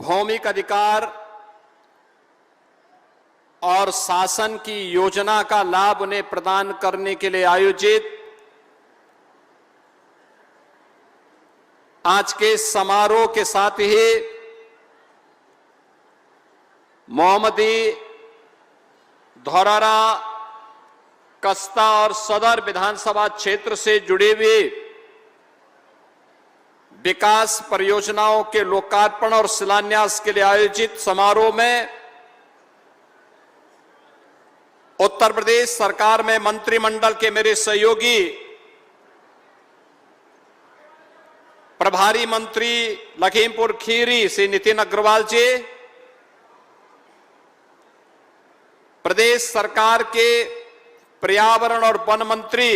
भौमिक अधिकार और शासन की योजना का लाभ उन्हें प्रदान करने के लिए आयोजित आज के समारोह के साथ ही मोहम्मदी, धौरारा, कस्ता और सदर विधानसभा क्षेत्र से जुड़े हुए विकास परियोजनाओं के लोकार्पण और शिलान्यास के लिए आयोजित समारोह में उत्तर प्रदेश सरकार में मंत्रिमंडल के मेरे सहयोगी प्रभारी मंत्री लखीमपुर खीरी श्री नितिन अग्रवाल जी, प्रदेश सरकार के पर्यावरण और वन मंत्री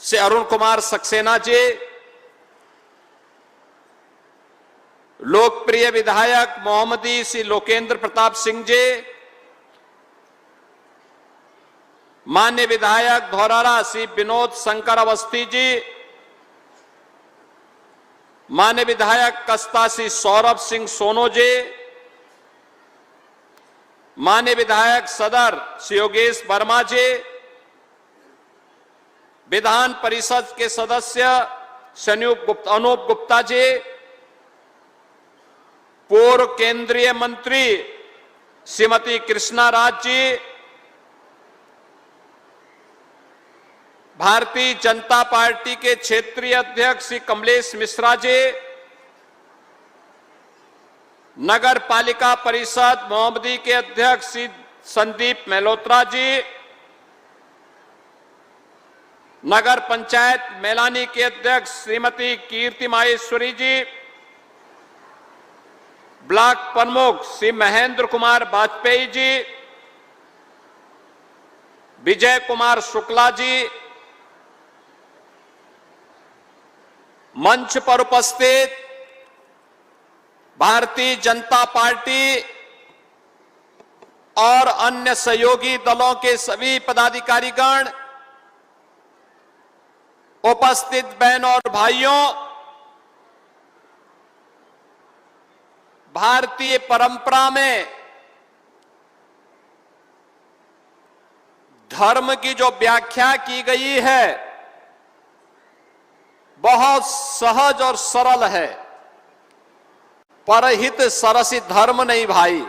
श्री अरुण कुमार सक्सेना जी, लोकप्रिय विधायक मोहम्मदी श्री लोकेंद्र प्रताप सिंह जी, मान्य विधायक धौरारा श्री विनोद शंकर अवस्थी जी, मान्य विधायक कस्ता श्री सौरभ सिंह सोनो जी, मान्य विधायक सदर श्री योगेश वर्मा जी, विधान परिषद के सदस्य अनूप गुप्ता जी, पूर्व केंद्रीय मंत्री श्रीमती कृष्णा राज जी, भारतीय जनता पार्टी के क्षेत्रीय अध्यक्ष श्री कमलेश मिश्रा जी, नगर पालिका परिषद मोहम्मदी के अध्यक्ष श्री संदीप मेहलोत्रा जी, नगर पंचायत मैलानी के अध्यक्ष श्रीमती कीर्ति माहेश्वरी जी, ब्लॉक प्रमुख श्री महेंद्र कुमार वाजपेयी जी, विजय कुमार शुक्ला जी, मंच पर उपस्थित भारतीय जनता पार्टी और अन्य सहयोगी दलों के सभी पदाधिकारीगण, उपस्थित बहनों और भाइयों, भारतीय परंपरा में धर्म की जो व्याख्या की गई है बहुत सहज और सरल है। परहित सरसी धर्म नहीं भाई,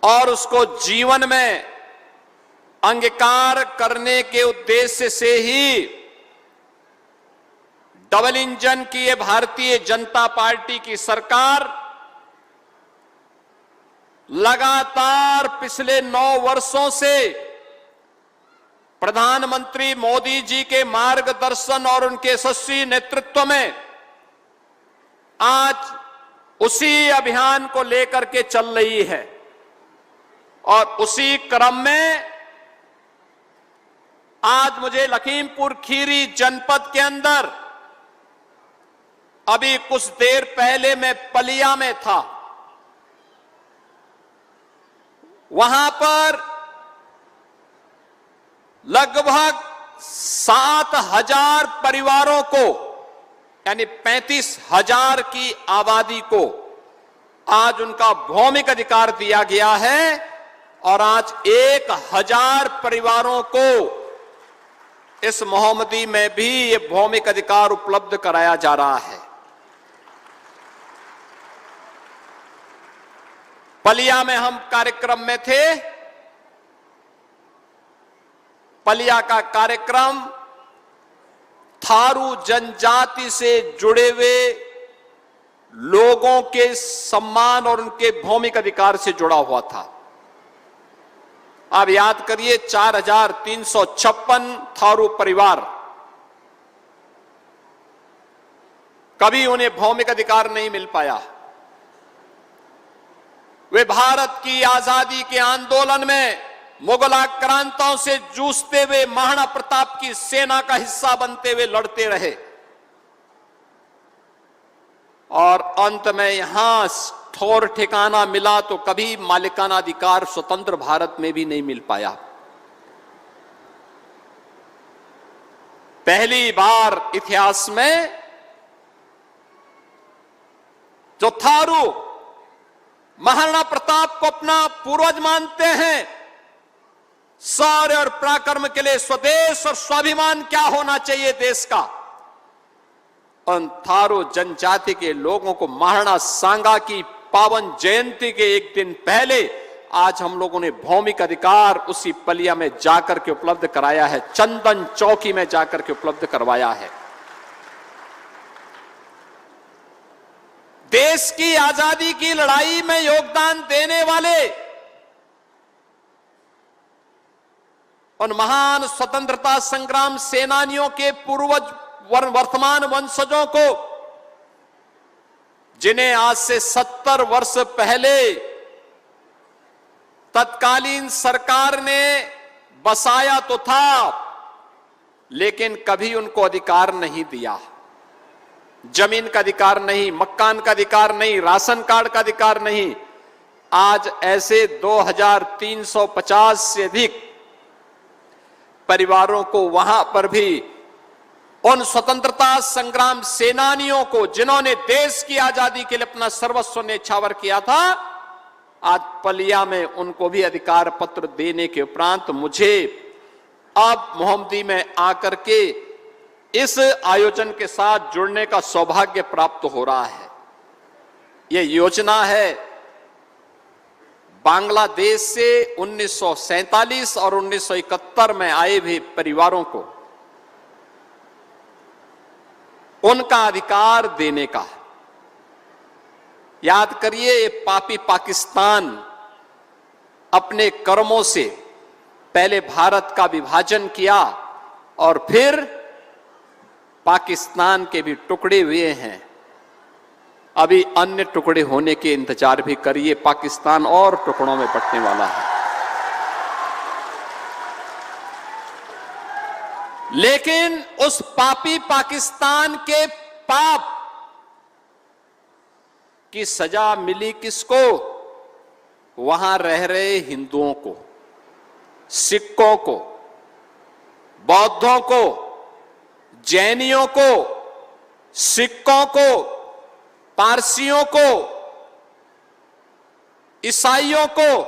और उसको जीवन में अंगीकार करने के उद्देश्य से ही डबल इंजन की ये भारतीय जनता पार्टी की सरकार लगातार पिछले 9 वर्षों से प्रधानमंत्री मोदी जी के मार्गदर्शन और उनके यशस्वी नेतृत्व में आज उसी अभियान को लेकर के चल रही है। और उसी क्रम में आज मुझे लखीमपुर खीरी जनपद के अंदर अभी कुछ देर पहले मैं पलिया में था, वहां पर लगभग 7,000 परिवारों को यानी 35,000 की आबादी को आज उनका भौमिक अधिकार दिया गया है और आज 1,000 परिवारों को इस मोहम्मदी में भी ये भौमिक अधिकार उपलब्ध कराया जा रहा है। पलिया में हम कार्यक्रम में थे। पलिया का कार्यक्रम थारू जनजाति से जुड़े हुए लोगों के सम्मान और उनके भौमिक अधिकार से जुड़ा हुआ था। आप याद करिए 4,356 थारू परिवार, कभी उन्हें भौमिक अधिकार नहीं मिल पाया। वे भारत की आजादी के आंदोलन में मुगल आक्रांताओं से जूझते हुए महाराणा प्रताप की सेना का हिस्सा बनते हुए लड़ते रहे और अंत में यहां ठौर ठिकाना मिला तो कभी मालिकाना अधिकार स्वतंत्र भारत में भी नहीं मिल पाया। पहली बार इतिहास में जो थारू महाराणा प्रताप को अपना पूर्वज मानते हैं, शौर्य और पराक्रम के लिए स्वदेश और स्वाभिमान क्या होना चाहिए देश का, उन थारू जनजाति के लोगों को महाराणा सांगा की पावन जयंती के एक दिन पहले आज हम लोगों ने भौमिक अधिकार उसी पलिया में जाकर के उपलब्ध कराया है, चंदन चौकी में जाकर के उपलब्ध करवाया है। देश की आजादी की लड़ाई में योगदान देने वाले उन महान स्वतंत्रता संग्राम सेनानियों के पूर्वज वर्तमान वंशजों को, जिन्हें आज से 70 वर्ष पहले तत्कालीन सरकार ने बसाया तो था, लेकिन कभी उनको अधिकार नहीं दिया। जमीन का अधिकार नहीं, मकान का अधिकार नहीं, राशन कार्ड का अधिकार नहीं। आज ऐसे 2350 से अधिक परिवारों को वहां पर भी उन स्वतंत्रता संग्राम सेनानियों को, जिन्होंने देश की आजादी के लिए अपना सर्वस्व न्यौछावर किया था, आज पलिया में उनको भी अधिकार पत्र देने के उपरांत मुझे अब मोहम्मदी में आकर के इस आयोजन के साथ जुड़ने का सौभाग्य प्राप्त हो रहा है। यह योजना है बांग्लादेश से 1947 और 1971 में आए हुए परिवारों को उनका अधिकार देने का। याद करिए, ये पापी पाकिस्तान अपने कर्मों से पहले भारत का विभाजन किया और फिर पाकिस्तान के भी टुकड़े हुए हैं। अभी अन्य टुकड़े होने के इंतजार भी करिए, पाकिस्तान और टुकड़ों में बंटने वाला है। लेकिन उस पापी पाकिस्तान के पाप की सजा मिली किसको? वहां रह रहे हिंदुओं को, सिखों को, बौद्धों को, जैनियों को, सिखों को, पारसियों को, ईसाइयों को,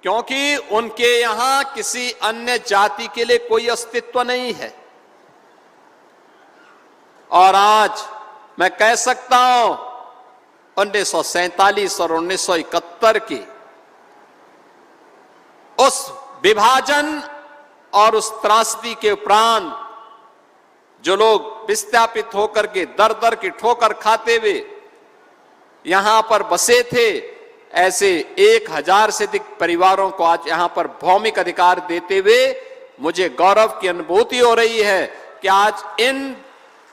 क्योंकि उनके यहां किसी अन्य जाति के लिए कोई अस्तित्व नहीं है। और आज मैं कह सकता हूं 1947 और 1971 की उस विभाजन और उस त्रासदी के उपरांत जो लोग विस्थापित होकर के दर दर की ठोकर खाते हुए यहां पर बसे थे, ऐसे 1000 से अधिक परिवारों को आज यहां पर भौमिक अधिकार देते हुए मुझे गौरव की अनुभूति हो रही है कि आज इन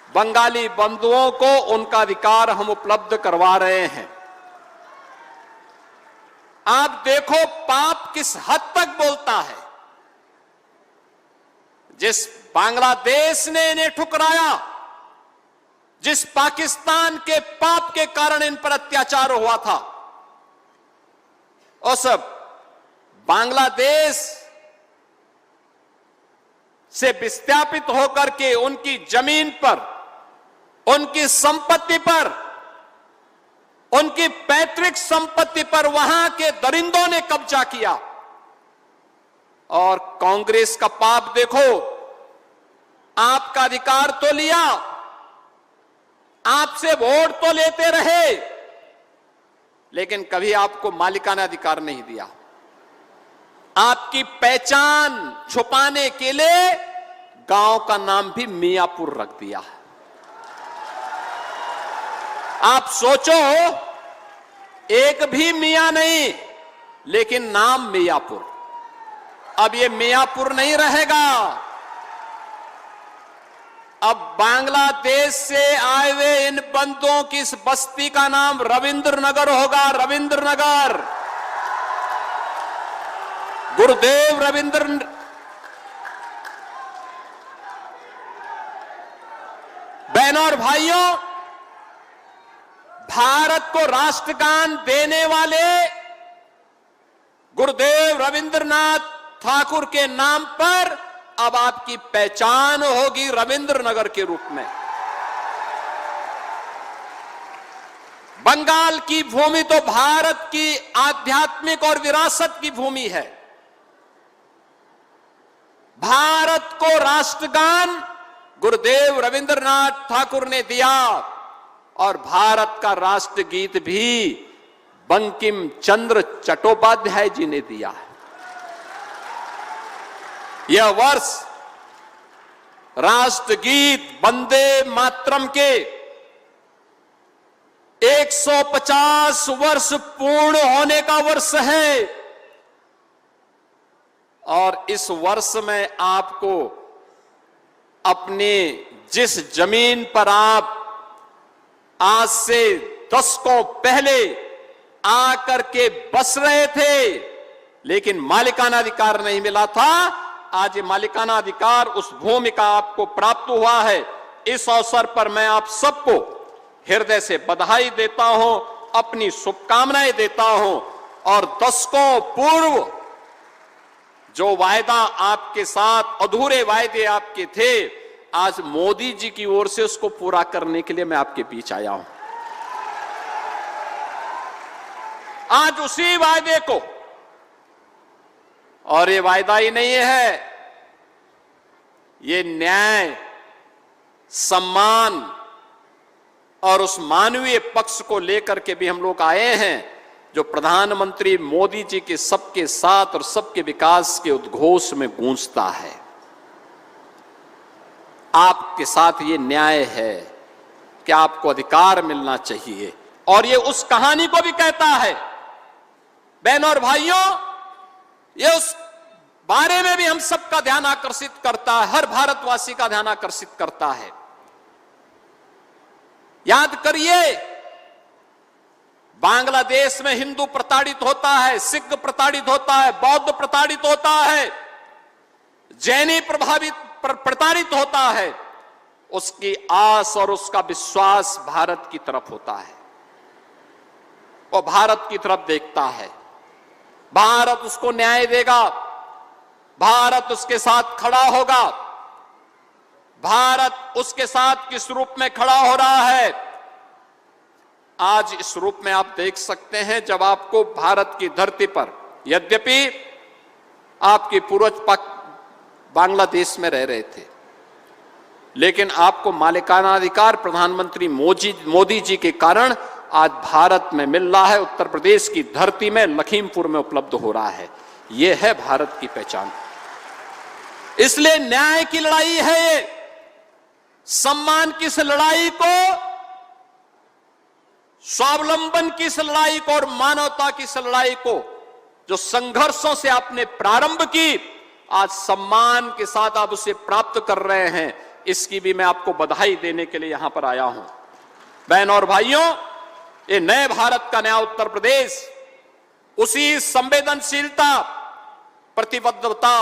बंगाली बंधुओं को उनका अधिकार हम उपलब्ध करवा रहे हैं। आप देखो पाप किस हद तक बोलता है। जिस बांग्लादेश ने इन्हें ठुकराया, जिस पाकिस्तान के पाप के कारण इन पर अत्याचार हुआ था, उस बांग्लादेश से विस्थापित होकर के उनकी जमीन पर, उनकी संपत्ति पर, उनकी पैतृक संपत्ति पर वहां के दरिंदों ने कब्जा किया। और कांग्रेस का पाप देखो, आपका अधिकार तो लिया, आपसे वोट तो लेते रहे, लेकिन कभी आपको मालिकाना अधिकार नहीं दिया। आपकी पहचान छुपाने के लिए गांव का नाम भी मियापुर रख दिया। आप सोचो, एक भी मियां नहीं, लेकिन नाम मियापुर। अब ये मियापुर नहीं रहेगा, अब बांग्लादेश से आए हुए इन बंदों की इस बस्ती का नाम रविंद्र नगर होगा। रविंद्र नगर, गुरुदेव रविंद्र। बहनों और भाइयों, भारत को राष्ट्रगान देने वाले गुरुदेव रविंद्रनाथ ठाकुर के नाम पर अब आपकी पहचान होगी रविंद्र नगर के रूप में। बंगाल की भूमि तो भारत की आध्यात्मिक और विरासत की भूमि है। भारत को राष्ट्रगान गुरुदेव रविंद्रनाथ ठाकुर ने दिया और भारत का राष्ट्रगीत भी बंकिम चंद्र चट्टोपाध्याय जी ने दिया है। यह वर्ष राष्ट्रगीत वंदे मातरम के 150 वर्ष पूर्ण होने का वर्ष है और इस वर्ष में आपको अपने जिस जमीन पर आप आज से दशकों पहले आकर के बस रहे थे लेकिन मालिकाना अधिकार नहीं मिला था, आज ये मालिकाना अधिकार उस भूमि का आपको प्राप्त हुआ है। इस अवसर पर मैं आप सबको हृदय से बधाई देता हूं, अपनी शुभकामनाएं देता हूं और दशकों पूर्व जो वायदा आपके साथ अधूरे वायदे आपके थे, आज मोदी जी की ओर से उसको पूरा करने के लिए मैं आपके बीच आया हूं। आज उसी वायदे को, और ये वायदा ही नहीं है, ये न्याय, सम्मान और उस मानवीय पक्ष को लेकर के भी हम लोग आए हैं जो प्रधानमंत्री मोदी जी के सबके साथ और सबके विकास के उद्घोष में गूंजता है। आपके साथ ये न्याय है कि आपको अधिकार मिलना चाहिए और ये उस कहानी को भी कहता है। बहनों और भाइयों, ये उस बारे में भी हम सबका ध्यान आकर्षित करता है, हर भारतवासी का ध्यान आकर्षित करता है। याद करिए, बांग्लादेश में हिंदू प्रताड़ित होता है, सिख प्रताड़ित होता है, बौद्ध प्रताड़ित होता है, जैनी प्रताड़ित होता है। उसकी आस और उसका विश्वास भारत की तरफ होता है, वो भारत की तरफ देखता है। भारत उसको न्याय देगा, भारत उसके साथ खड़ा होगा। भारत उसके साथ किस रूप में खड़ा हो रहा है, आज इस रूप में आप देख सकते हैं। जब आपको भारत की धरती पर, यद्यपि आपके पूर्वज बांग्लादेश में रह रहे थे, लेकिन आपको मालिकाना अधिकार प्रधानमंत्री मोदी जी के कारण आज भारत में मिल रहा है। उत्तर प्रदेश की धरती में, लखीमपुर में उपलब्ध हो रहा है। यह है भारत की पहचान। इसलिए न्याय की लड़ाई है ये। सम्मान की इस लड़ाई को, स्वावलंबन की इस लड़ाई को और मानवता की इस लड़ाई को जो संघर्षों से आपने प्रारंभ की, आज सम्मान के साथ आप उसे प्राप्त कर रहे हैं। इसकी भी मैं आपको बधाई देने के लिए यहां पर आया हूं। बहनों और भाइयों, ये नए भारत का नया उत्तर प्रदेश उसी संवेदनशीलता, प्रतिबद्धता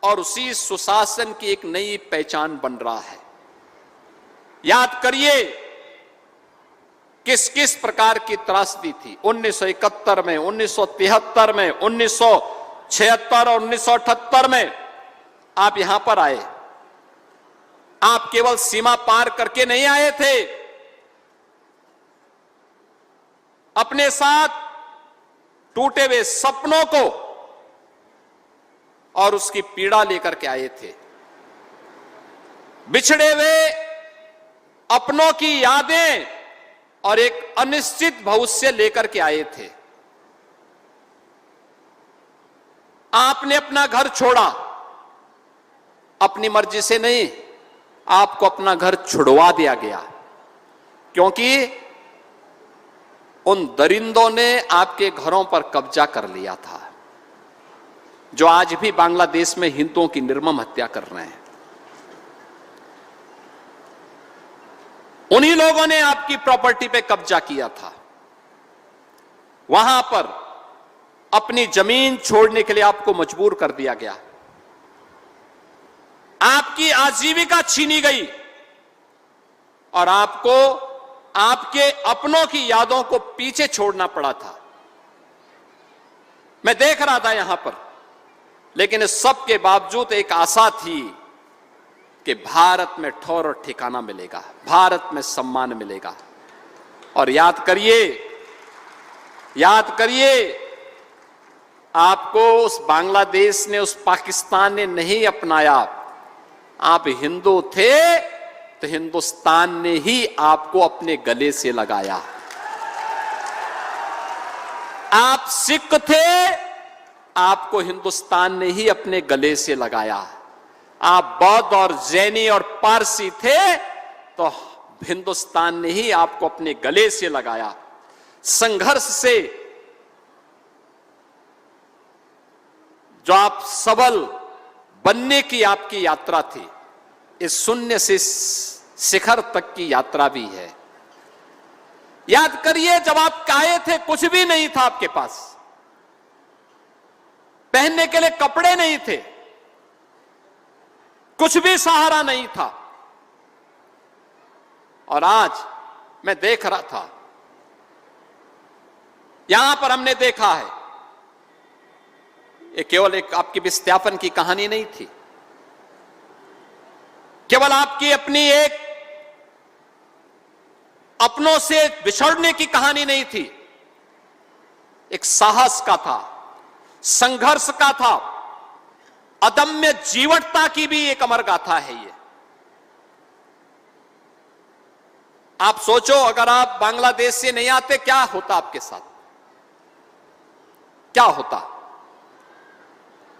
और उसी सुशासन की एक नई पहचान बन रहा है। याद करिए किस किस प्रकार की त्रासदी थी 1971 में, 1973 में, 1976 और 1978 में। आप यहां पर आए, आप केवल सीमा पार करके नहीं आए थे, अपने साथ टूटे हुए सपनों को और उसकी पीड़ा लेकर के आए थे। बिछड़े हुए अपनों की यादें और एक अनिश्चित भविष्य लेकर के आए थे। आपने अपना घर छोड़ा, अपनी मर्जी से नहीं, आपको अपना घर छुड़वा दिया गया, क्योंकि उन दरिंदों ने आपके घरों पर कब्जा कर लिया था, जो आज भी बांग्लादेश में हिंदुओं की निर्मम हत्या कर रहे हैं। उन्हीं लोगों ने आपकी प्रॉपर्टी पे कब्जा किया था। वहां पर अपनी जमीन छोड़ने के लिए आपको मजबूर कर दिया गया, आपकी आजीविका छीनी गई और आपको आपके अपनों की यादों को पीछे छोड़ना पड़ा था। मैं देख रहा था यहां पर, लेकिन इस सब के बावजूद एक आशा थी कि भारत में ठौर और ठिकाना मिलेगा, भारत में सम्मान मिलेगा। और याद करिए, आपको उस बांग्लादेश ने, उस पाकिस्तान ने नहीं अपनाया। आप हिंदू थे तो हिंदुस्तान ने ही आपको अपने गले से लगाया। आप सिख थे, आपको हिंदुस्तान ने ही अपने गले से लगाया। आप बौद्ध और जैनी और पारसी थे तो हिंदुस्तान ने ही आपको अपने गले से लगाया। संघर्ष से जो आप सबल बनने की आपकी यात्रा थी, इस शून्य से शिखर तक की यात्रा भी है। याद करिए, जब आप आए थे कुछ भी नहीं था आपके पास, पहनने के लिए कपड़े नहीं थे, कुछ भी सहारा नहीं था। और आज मैं देख रहा था, यहां पर हमने देखा है, ये केवल एक आपकी विस्थापन की कहानी नहीं थी, केवल आपकी अपनी एक अपनों से बिछड़ने की कहानी नहीं थी, एक साहस का था, संघर्ष का था, अदम्य जीवटता की भी एक अमर गाथा है ये। आप सोचो, अगर आप बांग्लादेश से नहीं आते क्या होता आपके साथ, क्या होता?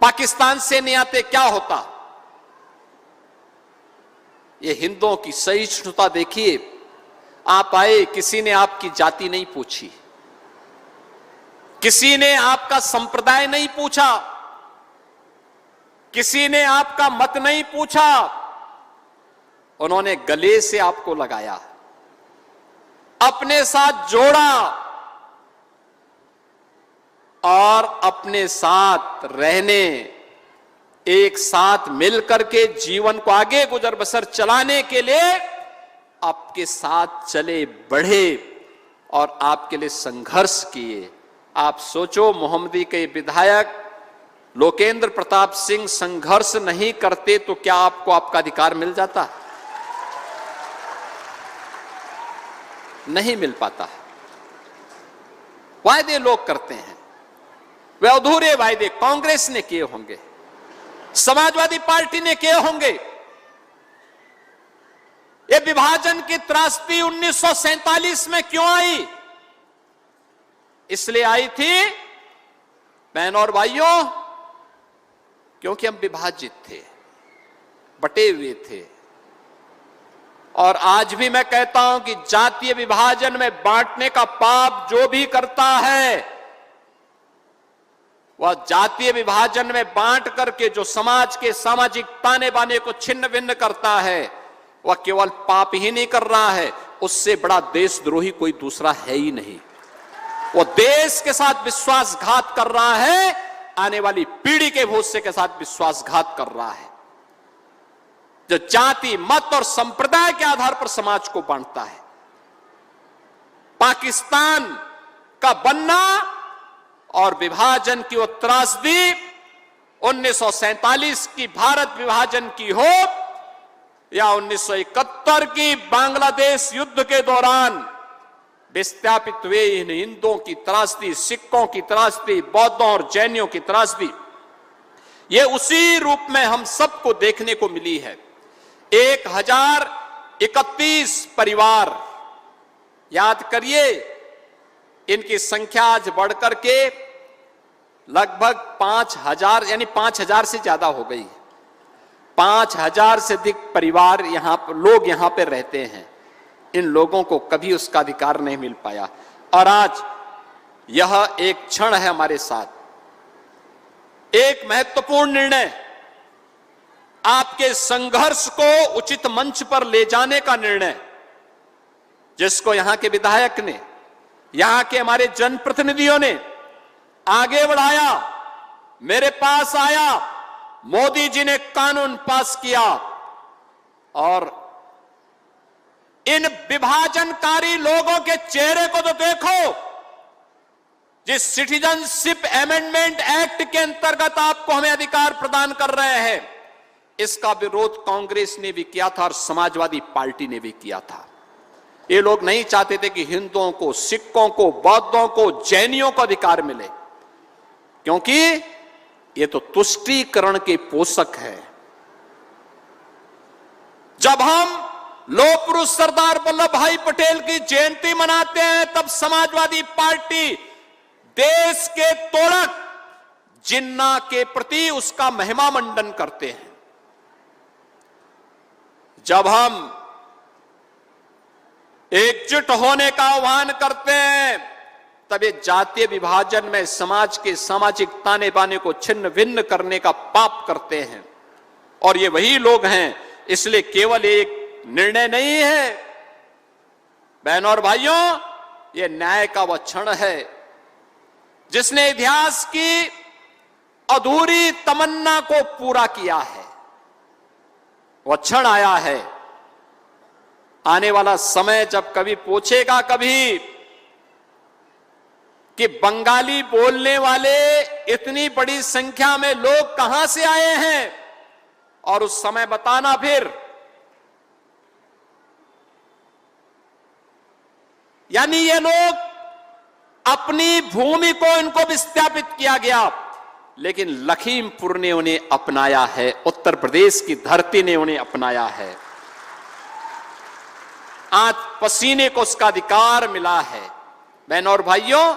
पाकिस्तान से नहीं आते क्या होता? ये हिंदुओं की सहिष्णुता देखिए। आप आए, किसी ने आपकी जाति नहीं पूछी, किसी ने आपका संप्रदाय नहीं पूछा, किसी ने आपका मत नहीं पूछा, उन्होंने गले से आपको लगाया, अपने साथ जोड़ा और अपने साथ रहने, एक साथ मिलकर के जीवन को आगे गुजर बसर चलाने के लिए आपके साथ चले, बढ़े और आपके लिए संघर्ष किए। आप सोचो, मोहम्मदी के विधायक लोकेंद्र प्रताप सिंह संघर्ष नहीं करते तो क्या आपको आपका अधिकार मिल जाता? नहीं मिल पाता। वायदे लोग करते हैं, वे अधूरे वायदे कांग्रेस ने किए होंगे, समाजवादी पार्टी ने किए होंगे। ये विभाजन की त्रासदी 1947 में क्यों आई? इसलिए आई थी बहनों और भाइयों, क्योंकि हम विभाजित थे, बटे हुए थे। और आज भी मैं कहता हूं कि जातीय विभाजन में बांटने का पाप जो भी करता है, वह जातीय विभाजन में बांट करके जो समाज के सामाजिक ताने बाने को छिन्न भिन्न करता है, वह केवल पाप ही नहीं कर रहा है, उससे बड़ा देशद्रोही कोई दूसरा है ही नहीं। वो देश के साथ विश्वासघात कर रहा है, आने वाली पीढ़ी के भविष्य के साथ विश्वासघात कर रहा है। जो जाति, मत और संप्रदाय के आधार पर समाज को बांटता है। पाकिस्तान का बनना और विभाजन की वो त्रासदी 1947 की भारत विभाजन की हो या 1971 की बांग्लादेश युद्ध के दौरान विस्थापित हुए इन हिंदुओं की त्रासदी, सिखों की त्रासदी, बौद्धों और जैनियों की त्रासदी, ये उसी रूप में हम सबको देखने को मिली है। 1031 परिवार, याद करिए, इनकी संख्या आज बढ़कर के लगभग 5000 यानी 5000 से ज्यादा हो गई। 5000 से अधिक परिवार यहां पर, लोग यहां पर रहते हैं। इन लोगों को कभी उसका अधिकार नहीं मिल पाया। और आज यह एक क्षण है हमारे साथ, एक महत्वपूर्ण निर्णय, आपके संघर्ष को उचित मंच पर ले जाने का निर्णय, जिसको यहां के विधायक ने, यहां के हमारे जनप्रतिनिधियों ने आगे बढ़ाया, मेरे पास आया, मोदी जी ने कानून पास किया और इन विभाजनकारी लोगों के चेहरे को तो देखो। जिस सिटीजनशिप अमेंडमेंट एक्ट के अंतर्गत आपको हमें अधिकार प्रदान कर रहे हैं, इसका विरोध कांग्रेस ने भी किया था और समाजवादी पार्टी ने भी किया था। ये लोग नहीं चाहते थे कि हिंदुओं को, सिखों को, बौद्धों को, जैनियों को अधिकार मिले, क्योंकि ये तो तुष्टीकरण के पोषक है। जब हम लौह पुरुष सरदार वल्लभ भाई पटेल की जयंती मनाते हैं, तब समाजवादी पार्टी देश के तोड़क जिन्ना के प्रति उसका महिमा मंडन करते हैं। जब हम एकजुट होने का आह्वान करते हैं, तब ये जातीय विभाजन में समाज के सामाजिक ताने बाने को छिन्न भिन्न करने का पाप करते हैं। और ये वही लोग हैं, इसलिए केवल एक निर्णय नहीं है बहनों और भाइयों, ये न्याय का वह क्षण है जिसने इतिहास की अधूरी तमन्ना को पूरा किया है। वह क्षण आया है। आने वाला समय जब कभी पूछेगा कभी कि बंगाली बोलने वाले इतनी बड़ी संख्या में लोग कहां से आए हैं, और उस समय बताना फिर, यानी ये लोग अपनी भूमि को इनको विस्थापित किया गया, लेकिन लखीमपुर ने उन्हें अपनाया है, उत्तर प्रदेश की धरती ने उन्हें अपनाया है। आज पसीने को उसका अधिकार मिला है। बहनों और भाइयों,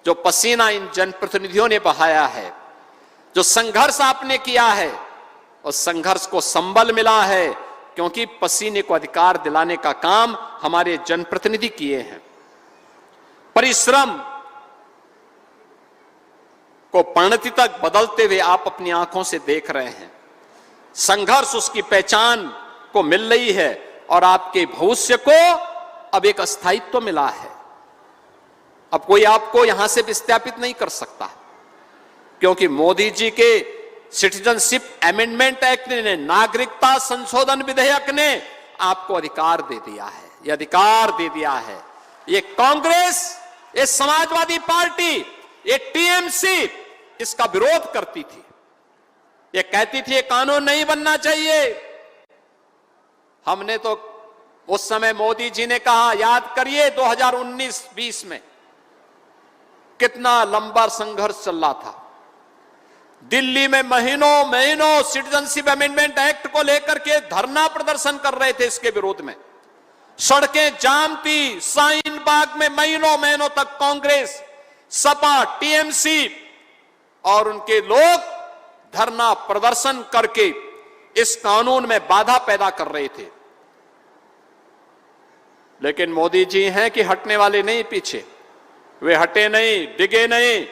जो पसीना इन जनप्रतिनिधियों ने बहाया है, जो संघर्ष आपने किया है, उस संघर्ष को संबल मिला है, क्योंकि पसीने को अधिकार दिलाने का काम हमारे जनप्रतिनिधि किए हैं। परिश्रम को परिणति तक बदलते हुए आप अपनी आंखों से देख रहे हैं। संघर्ष उसकी पहचान को मिल रही है, और आपके भविष्य को अब एक अस्थायित्व मिला है। अब कोई आपको यहां से विस्थापित नहीं कर सकता, क्योंकि मोदी जी के सिटीजनशिप अमेंडमेंट एक्ट ने, नागरिकता संशोधन विधेयक ने आपको अधिकार दे दिया है। यह अधिकार दे दिया है। ये कांग्रेस, ये समाजवादी पार्टी, ये टीएमसी इसका विरोध करती थी। ये कहती थी ये कानून नहीं बनना चाहिए। हमने तो उस समय मोदी जी ने कहा, याद करिए 2019-20 में कितना लंबा संघर्ष चल रहा था। दिल्ली में महीनों सिटीजनशिप अमेंडमेंट एक्ट को लेकर के धरना प्रदर्शन कर रहे थे। इसके विरोध में सड़कें जाम थी। शाहीन बाग में महीनों तक कांग्रेस, सपा, टीएमसी और उनके लोग धरना प्रदर्शन करके इस कानून में बाधा पैदा कर रहे थे। लेकिन मोदी जी हैं कि हटने वाले नहीं पीछे। वे हटे नहीं, डिगे नहीं।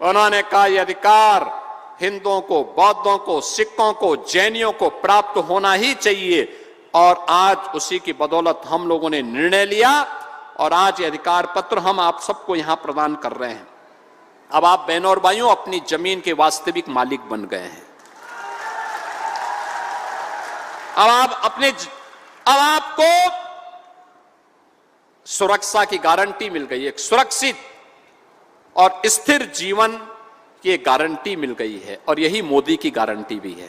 उन्होंने कहा यह अधिकार हिंदुओं को, बौद्धों को, सिखों को, जैनियों को प्राप्त होना ही चाहिए। और आज उसी की बदौलत हम लोगों ने निर्णय लिया, और आज ये अधिकार पत्र हम आप सबको यहां प्रदान कर रहे हैं। अब आप बहनों और भाइयों अपनी जमीन के वास्तविक मालिक बन गए हैं। अब आपको सुरक्षा की गारंटी मिल गई, एक सुरक्षित और स्थिर जीवन की गारंटी मिल गई है, और यही मोदी की गारंटी भी है।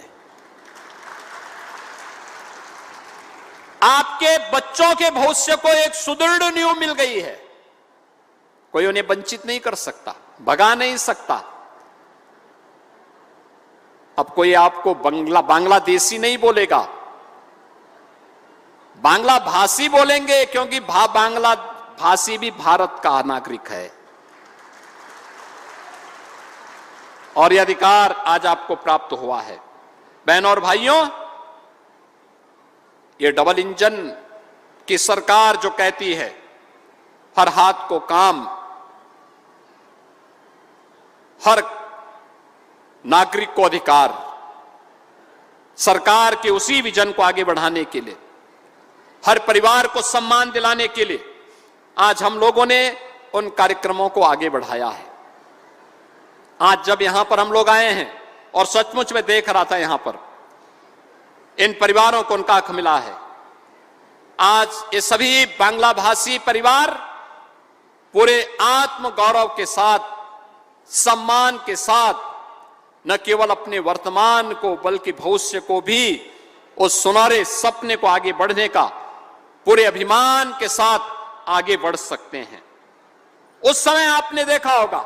आपके बच्चों के भविष्य को एक सुदृढ़ नींव मिल गई है। कोई उन्हें वंचित नहीं कर सकता, भगा नहीं सकता। अब कोई आपको बांग्लादेशी नहीं बोलेगा, बांग्ला भाषी बोलेंगे, क्योंकि बांग्ला भाषी भी भारत का नागरिक है। और यह अधिकार आज आपको प्राप्त हुआ है। बहनों और भाइयों, ये डबल इंजन की सरकार जो कहती है हर हाथ को काम, हर नागरिक को अधिकार, सरकार के उसी विजन को आगे बढ़ाने के लिए, हर परिवार को सम्मान दिलाने के लिए आज हम लोगों ने उन कार्यक्रमों को आगे बढ़ाया है। आज जब यहां पर हम लोग आए हैं, और सचमुच में देख रहा था यहां पर इन परिवारों को उनका हक मिला है। आज ये सभी बांग्ला भाषी परिवार पूरे आत्म गौरव के साथ, सम्मान के साथ न केवल अपने वर्तमान को बल्कि भविष्य को भी, उस सुनहरे सपने को आगे बढ़ने का पूरे अभिमान के साथ आगे बढ़ सकते हैं। उस समय आपने देखा होगा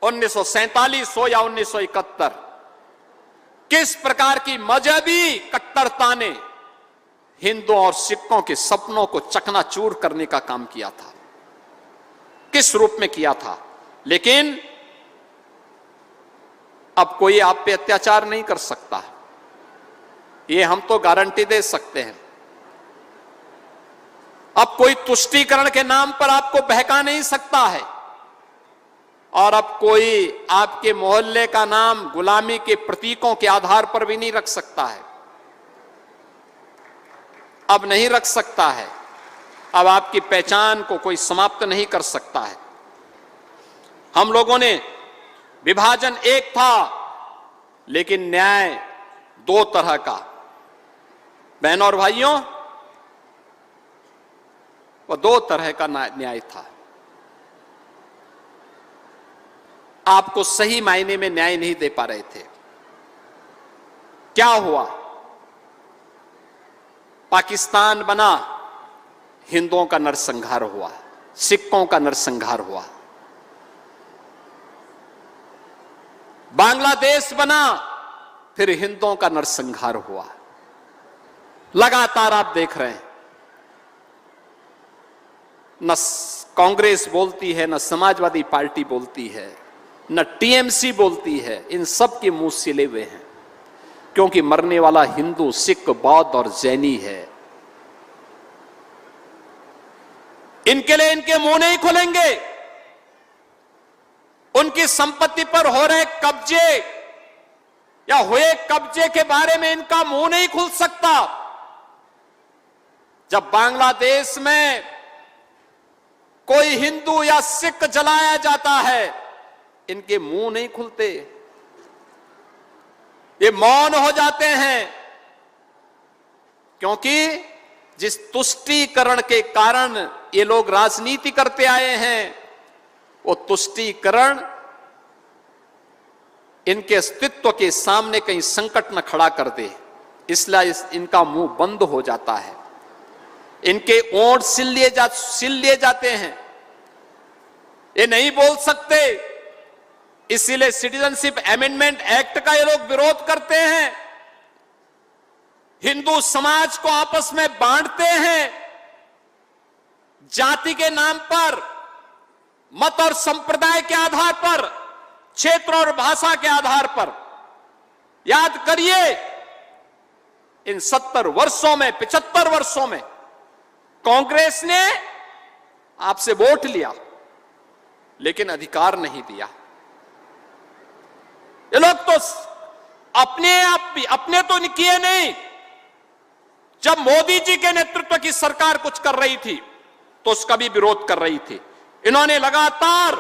1947 हो या 1971, किस प्रकार की मजहबी कट्टरता ने हिंदुओं और सिखों के सपनों को चकनाचूर करने का काम किया था, किस रूप में किया था। लेकिन अब कोई आप पे अत्याचार नहीं कर सकता, ये हम तो गारंटी दे सकते हैं। अब कोई तुष्टीकरण के नाम पर आपको बहका नहीं सकता है, और अब कोई आपके मोहल्ले का नाम गुलामी के प्रतीकों के आधार पर भी नहीं रख सकता है, अब नहीं रख सकता है। अब आपकी पहचान को कोई समाप्त नहीं कर सकता है। हम लोगों ने विभाजन एक था, लेकिन न्याय दो तरह का। बहनों और भाइयों, वह दो तरह का न्याय था। आपको सही मायने में न्याय नहीं दे पा रहे थे। क्या हुआ? पाकिस्तान बना, हिंदुओं का नरसंहार हुआ, सिखों का नरसंहार हुआ। बांग्लादेश बना, फिर हिंदुओं का नरसंहार हुआ। लगातार आप देख रहे हैं, न कांग्रेस बोलती है, न समाजवादी पार्टी बोलती है, न टीएमसी बोलती है, इन सब के मुंह सिले हुए हैं, क्योंकि मरने वाला हिंदू, सिख, बौद्ध और जैनी है। इनके लिए इनके मुंह नहीं खुलेंगे। उनकी संपत्ति पर हो रहे कब्जे या हुए कब्जे के बारे में इनका मुंह नहीं खुल सकता। जब बांग्लादेश में कोई हिंदू या सिख जलाया जाता है, इनके मुंह नहीं खुलते, ये मौन हो जाते हैं, क्योंकि जिस तुष्टीकरण के कारण ये लोग राजनीति करते आए हैं, वो तुष्टीकरण इनके अस्तित्व के सामने कहीं संकट न खड़ा कर दे, इसलिए इनका मुंह बंद हो जाता है, इनके ओंठ सिल लिए जाते हैं, ये नहीं बोल सकते। इसीलिए सिटीजनशिप अमेंडमेंट एक्ट का ये लोग विरोध करते हैं, हिंदू समाज को आपस में बांटते हैं, जाति के नाम पर, मत और संप्रदाय के आधार पर, क्षेत्र और भाषा के आधार पर। याद करिए, इन 70 वर्षों में, 75 वर्षों में कांग्रेस ने आपसे वोट लिया, लेकिन अधिकार नहीं दिया। ये लोग तो अपने तो किए नहीं। जब मोदी जी के नेतृत्व की सरकार कुछ कर रही थी, तो उसका भी विरोध कर रही थी। इन्होंने लगातार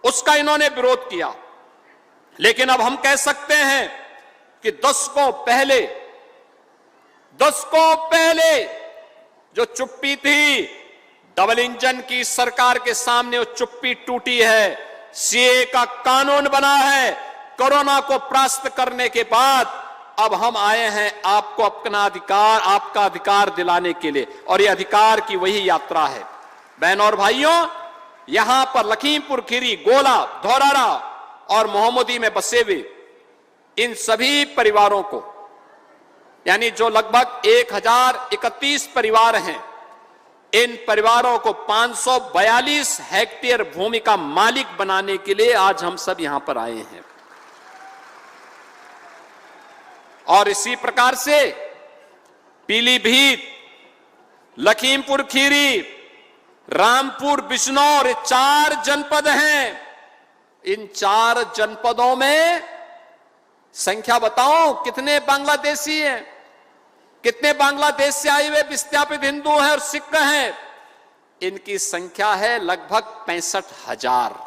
उसका विरोध किया। लेकिन अब हम कह सकते हैं कि दशकों पहले जो चुप्पी थी, डबल इंजन की सरकार के सामने वो चुप्पी टूटी है। सीए का कानून बना है। कोरोना को परास्त करने के बाद अब हम आए हैं आपको आपका अधिकार दिलाने के लिए, और ये अधिकार की वही यात्रा है। बहनों और भाइयों, यहां पर लखीमपुर खीरी, गोला, धौरारा और मोहम्मदी में बसे हुए इन सभी परिवारों को, यानी जो लगभग 1031 परिवार हैं, इन परिवारों को 542 हेक्टेयर भूमि का मालिक बनाने के लिए आज हम सब यहां पर आए हैं। और इसी प्रकार से पीलीभीत, लखीमपुर खीरी, रामपुर, बिजनौर, ये 4 जनपद हैं। इन 4 जनपदों में संख्या बताओ कितने बांग्लादेशी हैं, कितने बांग्लादेश से आए हुए विस्थापित हिंदू हैं और सिख हैं। इनकी संख्या है लगभग 65,000,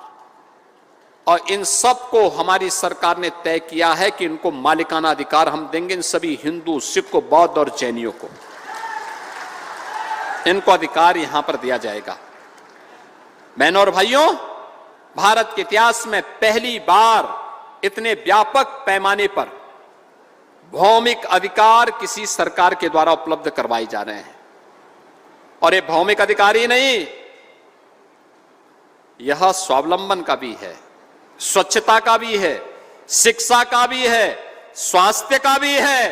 और इन सबको हमारी सरकार ने तय किया है कि इनको मालिकाना अधिकार हम देंगे। इन सभी हिंदू, सिख, बौद्ध और जैनियों को इनको अधिकार यहां पर दिया जाएगा। बहनों और भाइयों, भारत के इतिहास में पहली बार इतने व्यापक पैमाने पर भौमिक अधिकार किसी सरकार के द्वारा उपलब्ध करवाए जा रहे हैं। और ये भौमिक अधिकार ही नहीं, यह स्वावलंबन का भी है, स्वच्छता का भी है, शिक्षा का भी है, स्वास्थ्य का भी है।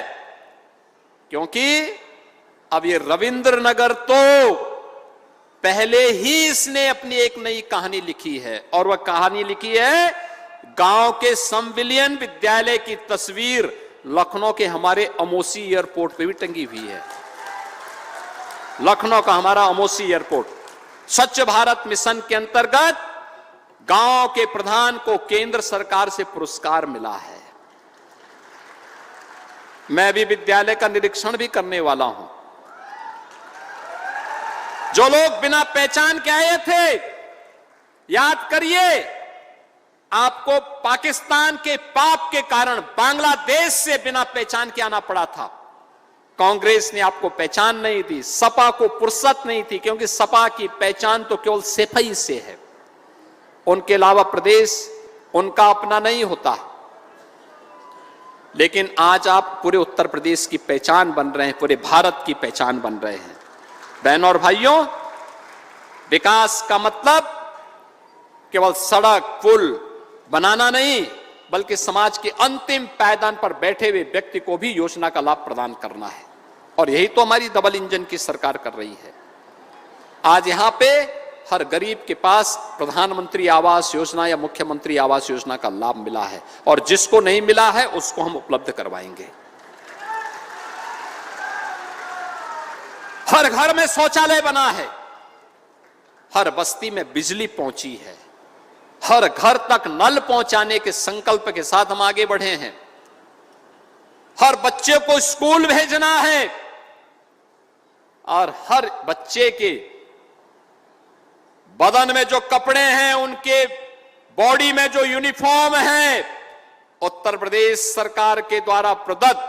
क्योंकि अब ये रविंद्रनगर तो पहले ही इसने अपनी एक नई कहानी लिखी है, और वह कहानी लिखी है गांव के संविलियन विद्यालय की तस्वीर लखनऊ के हमारे अमोसी एयरपोर्ट पे भी टंगी हुई है। लखनऊ का हमारा अमोसी एयरपोर्ट, स्वच्छ भारत मिशन के अंतर्गत गांव के प्रधान को केंद्र सरकार से पुरस्कार मिला है। मैं भी विद्यालय का निरीक्षण भी करने वाला हूं। जो लोग बिना पहचान के आए थे, याद करिए, आपको पाकिस्तान के पाप के कारण बांग्लादेश से बिना पहचान के आना पड़ा था। कांग्रेस ने आपको पहचान नहीं दी, सपा को फुर्सत नहीं थी, क्योंकि सपा की पहचान तो केवल सेफई से है, उनके अलावा प्रदेश उनका अपना नहीं होता। लेकिन आज आप पूरे उत्तर प्रदेश की पहचान बन रहे हैं, पूरे भारत की पहचान बन रहे हैं। बहनों और भाइयों, विकास का मतलब केवल सड़क पुल बनाना नहीं, बल्कि समाज के अंतिम पायदान पर बैठे हुए व्यक्ति को भी योजना का लाभ प्रदान करना है। और यही तो हमारी डबल इंजन की सरकार कर रही है। आज यहां पे हर गरीब के पास प्रधानमंत्री आवास योजना या मुख्यमंत्री आवास योजना का लाभ मिला है, और जिसको नहीं मिला है उसको हम उपलब्ध करवाएंगे। हर घर में शौचालय बना है, हर बस्ती में बिजली पहुंची है, हर घर तक नल पहुंचाने के संकल्प के साथ हम आगे बढ़े हैं। हर बच्चे को स्कूल भेजना है, और हर बच्चे के बदन में जो कपड़े हैं, उनके बॉडी में जो यूनिफॉर्म है, उत्तर प्रदेश सरकार के द्वारा प्रदत्त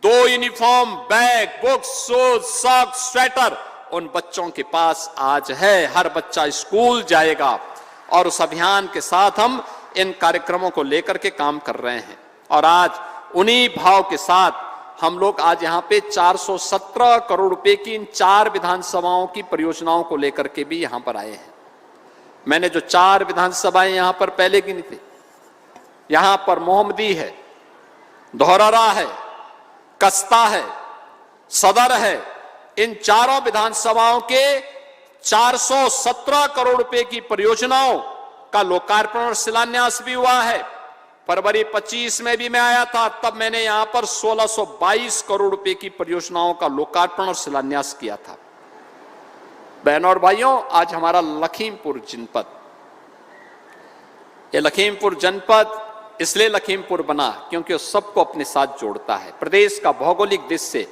2 uniform, bag, books, shoes, socks, sweater उन बच्चों के पास आज है। हर बच्चा स्कूल जाएगा, और उस अभियान के साथ हम इन कार्यक्रमों को लेकर के काम कर रहे हैं। और आज उन्हीं भाव के साथ हम लोग आज यहां पे 417 करोड़ रुपए की इन 4 विधानसभाओं की परियोजनाओं को लेकर के भी यहां पर आए हैं। मैंने जो 4 विधानसभाएं यहां पर पहले गिनी थी, यहां पर मोहम्मदी है, धौरहरा है, कस्ता है, सदर है, इन चारों विधानसभाओं के 417 करोड़ रुपए की परियोजनाओं का लोकार्पण और शिलान्यास भी हुआ है। फरवरी 25 में भी मैं आया था, तब मैंने यहां पर 1622 करोड़ रुपए की परियोजनाओं का लोकार्पण और शिलान्यास किया था। बहनों और भाइयों, आज हमारा लखीमपुर जनपद, ये लखीमपुर जनपद इसलिए लखीमपुर बना क्योंकि वो सबको अपने साथ जोड़ता है। प्रदेश का भौगोलिक दृष्टि से,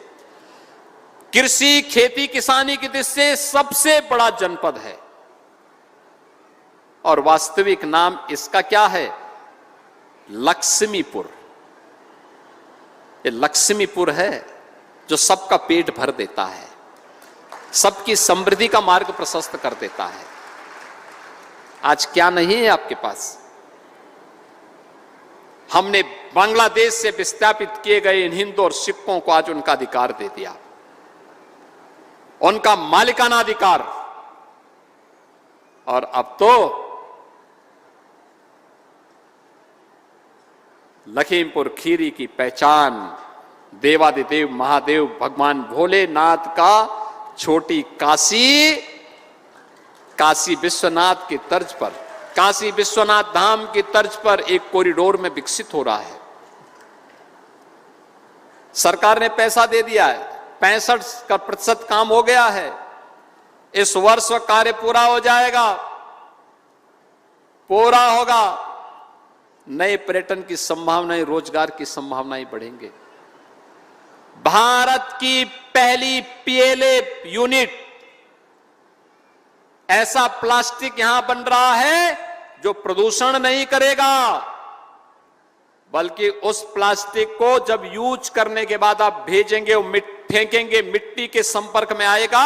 कृषि खेती किसानी की दृष्टि से सबसे बड़ा जनपद है, और वास्तविक नाम इसका क्या है? लक्ष्मीपुर। ये लक्ष्मीपुर है जो सबका पेट भर देता है, सबकी समृद्धि का मार्ग प्रशस्त कर देता है। आज क्या नहीं है आपके पास? हमने बांग्लादेश से विस्थापित किए गए इन हिंदू और सिखों को आज उनका अधिकार दे दिया, उनका मालिकाना अधिकार। और अब तो लखीमपुर खीरी की पहचान देवादिदेव महादेव भगवान भोलेनाथ का छोटी काशी, काशी विश्वनाथ की तर्ज पर, काशी विश्वनाथ धाम की तर्ज पर एक कॉरिडोर में विकसित हो रहा है। सरकार ने पैसा दे दिया है, 65% काम हो गया है। इस वर्ष वह कार्य पूरा हो जाएगा, पूरा होगा। नए पर्यटन की संभावनाएं, रोजगार की संभावनाएं बढ़ेंगे। भारत की पहली पीएलए यूनिट, ऐसा प्लास्टिक यहां बन रहा है जो प्रदूषण नहीं करेगा, बल्कि उस प्लास्टिक को जब यूज करने के बाद आप भेजेंगे, फेंकेंगे, मिट्टी के संपर्क में आएगा,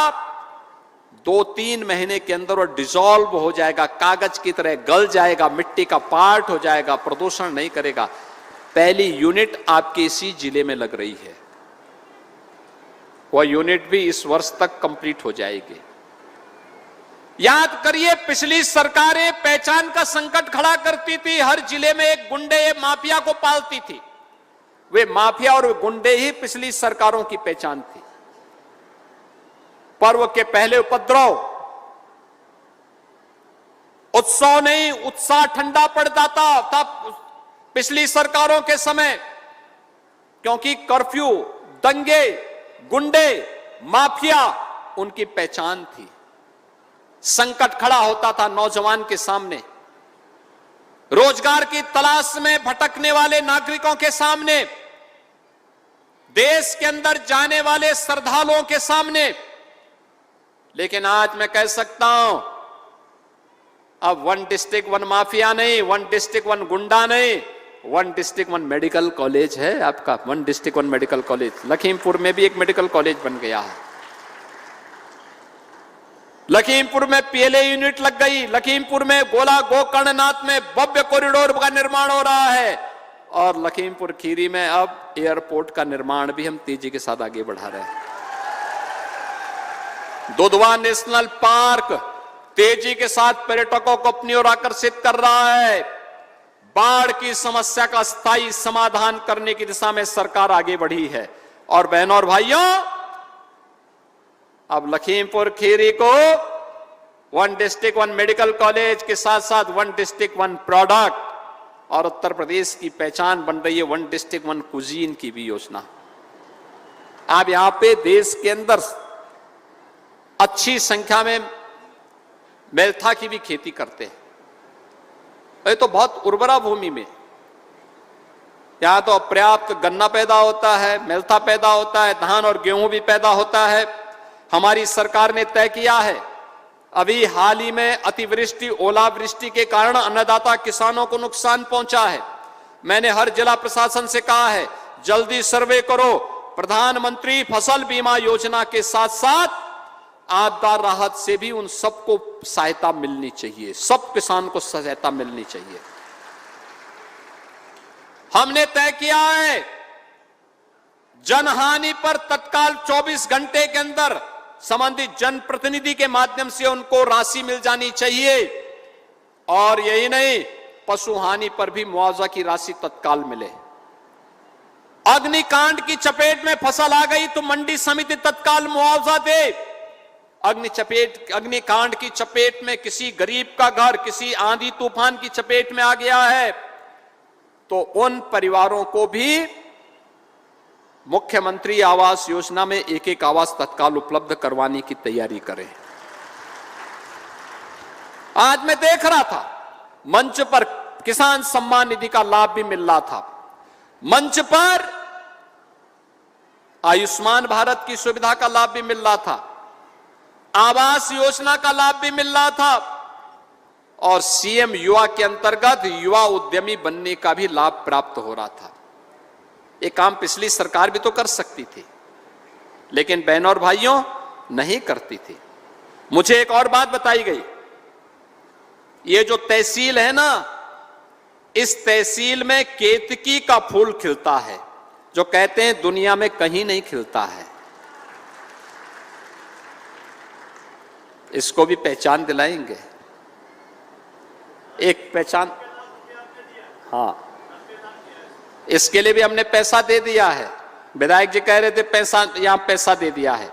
2-3 महीने के अंदर वो डिसॉल्व हो जाएगा, कागज की तरह गल जाएगा, मिट्टी का पार्ट हो जाएगा, प्रदूषण नहीं करेगा। पहली यूनिट आपके इसी जिले में लग रही है। वह यूनिट भी इस वर्ष तक कंप्लीट हो जाएगी। याद करिए, पिछली सरकारें पहचान का संकट खड़ा करती थी, हर जिले में एक गुंडे माफिया को पालती थी। वे माफिया और गुंडे ही पिछली सरकारों की पहचान थी। पर्व के पहले उपद्रव, उत्सव नहीं, उत्साह ठंडा पड़ जाता था पिछली सरकारों के समय, क्योंकि कर्फ्यू, दंगे, गुंडे, माफिया उनकी पहचान थी। संकट खड़ा होता था नौजवान के सामने, रोजगार की तलाश में भटकने वाले नागरिकों के सामने, देश के अंदर जाने वाले श्रद्धालुओं के सामने। लेकिन आज मैं कह सकता हूं, अब 1 डिस्ट्रिक्ट 1 माफिया नहीं, 1 डिस्ट्रिक्ट 1 गुंडा नहीं, 1 डिस्ट्रिक्ट 1 मेडिकल कॉलेज है आपका। 1 डिस्ट्रिक्ट 1 मेडिकल कॉलेज। लखीमपुर में भी एक मेडिकल कॉलेज बन गया है। लखीमपुर में पीएलए यूनिट लग गई। लखीमपुर में गोला गोकर्णनाथ में भव्य कॉरिडोर का निर्माण हो रहा है, और लखीमपुर खीरी में अब एयरपोर्ट का निर्माण भी हम तेजी के साथ आगे बढ़ा रहे हैं। दुधवा नेशनल पार्क तेजी के साथ पर्यटकों को अपनी ओर आकर्षित कर रहा है। बाढ़ की समस्या का स्थायी समाधान करने की दिशा में सरकार आगे बढ़ी है। और बहनों और भाइयों, अब लखीमपुर खीरी को 1 डिस्ट्रिक्ट 1 मेडिकल कॉलेज के साथ साथ 1 डिस्ट्रिक्ट 1 प्रोडक्ट, और उत्तर प्रदेश की पहचान बन रही है 1 डिस्ट्रिक्ट 1 कुजीन की भी योजना। आप यहां पे देश के अंदर अच्छी संख्या में मेलथा की भी खेती करते हैं। ये तो बहुत उर्वरा भूमि में, यहां तो पर्याप्त गन्ना पैदा होता है, मेलथा पैदा होता है, धान और गेहूं भी पैदा होता है। हमारी सरकार ने तय किया है, अभी हाल ही में अतिवृष्टि, ओलावृष्टि के कारण अन्नदाता किसानों को नुकसान पहुंचा है। मैंने हर जिला प्रशासन से कहा है, जल्दी सर्वे करो। प्रधानमंत्री फसल बीमा योजना के साथ साथ आपदा राहत से भी उन सबको सहायता मिलनी चाहिए, सब किसान को सहायता मिलनी चाहिए। हमने तय किया है, जनहानि पर तत्काल 24 घंटे के अंदर संबंधित जनप्रतिनिधि के माध्यम से उनको राशि मिल जानी चाहिए। और यही नहीं, पशु हानि पर भी मुआवजा की राशि तत्काल मिले। अग्निकांड की चपेट में फसल आ गई तो मंडी समिति तत्काल मुआवजा दे। अग्निकांड की चपेट में किसी गरीब का घर किसी आंधी तूफान की चपेट में आ गया है, तो उन परिवारों को भी मुख्यमंत्री आवास योजना में एक आवास तत्काल उपलब्ध करवाने की तैयारी करें। आज मैं देख रहा था मंच पर किसान सम्मान निधि का लाभ भी मिल रहा था, मंच पर आयुष्मान भारत की सुविधा का लाभ भी मिल रहा था, आवास योजना का लाभ भी मिल रहा था, और सीएम युवा के अंतर्गत युवा उद्यमी बनने का भी लाभ प्राप्त हो रहा था। ये काम पिछली सरकार भी तो कर सकती थी, लेकिन बहनों और भाइयों नहीं करती थी। मुझे एक और बात बताई गई, ये जो तहसील है ना, इस तहसील में केतकी का फूल खिलता है, जो कहते हैं दुनिया में कहीं नहीं खिलता है। इसको भी पहचान दिलाएंगे, एक पहचान। हाँ, इसके लिए भी हमने पैसा दे दिया है। विधायक जी कह रहे थे पैसा, यहां पैसा दे दिया है।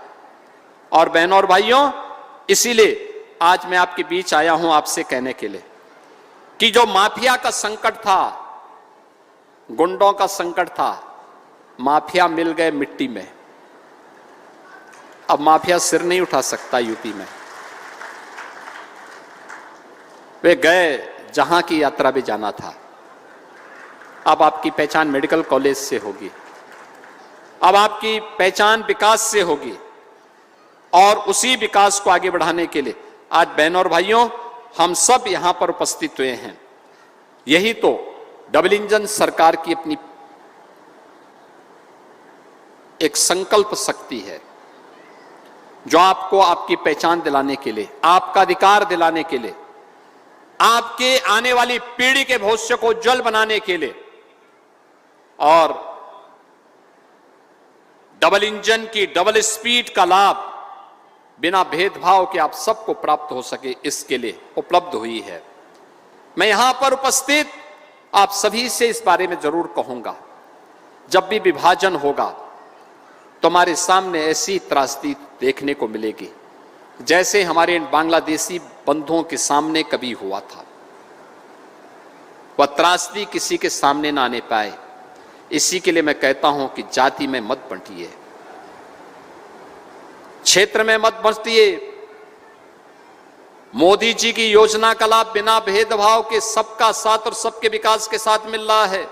और बहनों और भाइयों, इसीलिए आज मैं आपके बीच आया हूं आपसे कहने के लिए कि जो माफिया का संकट था, गुंडों का संकट था, माफिया मिल गए मिट्टी में। अब माफिया सिर नहीं उठा सकता यूपी में। वे गए जहां की यात्रा भी जाना था। अब आपकी पहचान मेडिकल कॉलेज से होगी, अब आपकी पहचान विकास से होगी, और उसी विकास को आगे बढ़ाने के लिए आज बहनों और भाइयों हम सब यहां पर उपस्थित हुए हैं। यही तो डबल इंजन सरकार की अपनी एक संकल्प शक्ति है, जो आपको आपकी पहचान दिलाने के लिए, आपका अधिकार दिलाने के लिए, आपके आने वाली पीढ़ी के भविष्य को उज्जवल बनाने के लिए, और डबल इंजन की डबल स्पीड का लाभ बिना भेदभाव के आप सबको प्राप्त हो सके, इसके लिए उपलब्ध हुई है। मैं यहां पर उपस्थित आप सभी से इस बारे में जरूर कहूंगा, जब भी विभाजन होगा तो हमारे सामने ऐसी त्रासदी देखने को मिलेगी जैसे हमारे इन बांग्लादेशी बंधुओं के सामने कभी हुआ था। वह त्रासदी किसी के सामने ना आने पाए, इसी के लिए मैं कहता हूं कि जाति में मत बंटिए, क्षेत्र में मत बंटिए। मोदी जी की योजना का लाभ बिना भेदभाव के सबका साथ और सबके विकास के साथ मिल रहा है।